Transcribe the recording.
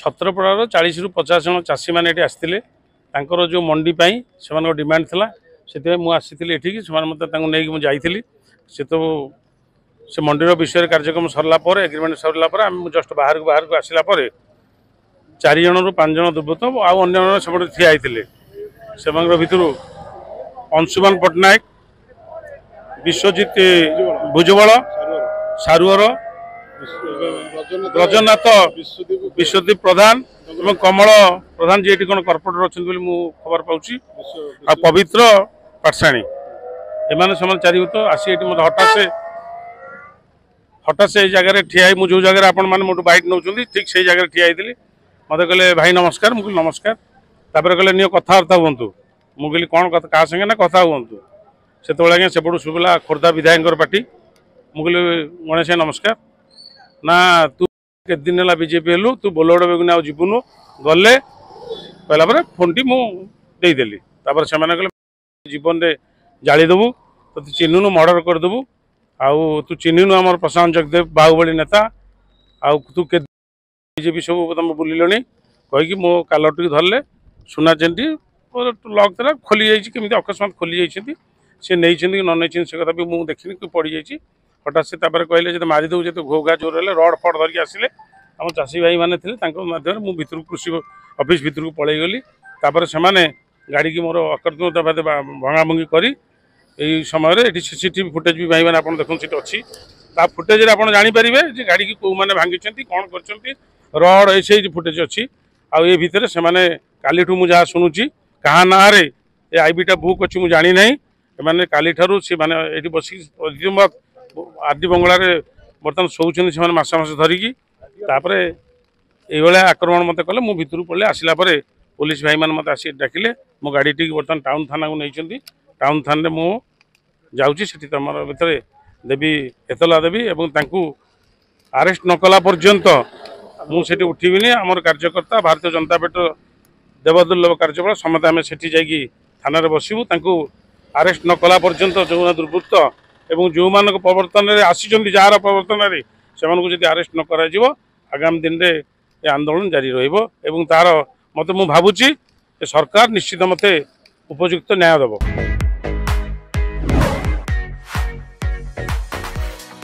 छत्रपड़ार 40 ରୁ 50 जन चाषी मैंने आसते जो मंडी से डिमांड था से मुझे एठिकी से मत नहीं जाइली से तो से मंडीर विषय कार्यक्रम सरला एग्रीमेंट सरला जस्ट बाहर को आसला 4 जन रू 5 जन दुर्बृत्त आउ अन्य से ठिया से भितर अंशुमान पट्टनायक विश्वजित भुजबल सारुअर ब्रजनाथ विश्वदीप प्रधान और कमल प्रधान जी कौन कर्पोरेटर अच्छा खबर पाऊँ आ पवित्र पाठशाणी एम से 4 तो आसी मत हठात से जगह ठिया जो जगह आपण मैंने बैठ नौ ठीक से जगह ठिया मत कहले भाई नमस्कार मुझे नमस्कार तापर कहले नियो कथबार्ता हूँ मुझे कौन क्या संगे ना कथा हूँ से आज्ञा सेपटू शुभला खोर्धा विधायक पार्टी मुझे गणेश नमस्कार ना तू के दिन है बीजेपी हेलु तू बोलगड़ बेगुन आ जीवनु गले कहला फोन टी मुदेली से जीवन में जादू तो तू चिन्हनु मर्डर करदेबू आउ तू चिन्हनु आम प्रशांत जगदेव बाहुबली नेता आउ तू के बीजेपी सब तुम बुलिलनी कहीकि मो कालटी धरले सुना चेंटी लक था खोली जामी अकस्मात खोली जाती सी नहीं कि न नहीं से कथा भी मुझे देखनी कि पड़ जाइए हठात से कहले जो मारिदेव जो घोघा जोर है रड फड़ धरिक आसिले आम चाषी भाई मैंने माध्यम मुझे भितर कृषि ऑफिस भितर को पलि गली से गाड़ी की मोर अकर्तव्य भंगाभंगी करी यही समय सीसीटीवी फुटेज भी भाई मैंने आप देखते अच्छी फुटेज आप जापर गाड़ी की कौ मैंने भांगी कौन कर रड ऐसे फुटेज अच्छी आए भितर से काली मुझे शुणुची क्या ना ये आईबीटा बुक अच्छी मुझे जानी ना मैंने काली ठारू सी मैंने ये बस आरडी बंगला बर्तमान शोचन से मस धरिकी ये आक्रमण मत कले मु भितर पड़े आसला पुलिस भाई मैंने मत आसी डाकिले मो गाड़ी टी बर्तमान टाउन थाना को नहीं टाउन थाना मु जाऊँगी से तुम भितर देवी एतला देवी आरेस्ट न कला पर्यंत मुझे उठिबिनी आमर कार्यकर्ता भारतीय जनता पार्टी देवदुर्लभ कार्यबल समस्त आम से थाना बसबू आरेस्ट न कला पर्यंत जो दुर्वृत्त एवं जो मान प्रवर्तन में आसी जार प्रवर्तन से आरेस्ट न करा आगामी दिन में ये आंदोलन जारी रही तार मत मु भावुची सरकार निश्चित मते उपयुक्त न्याय देव।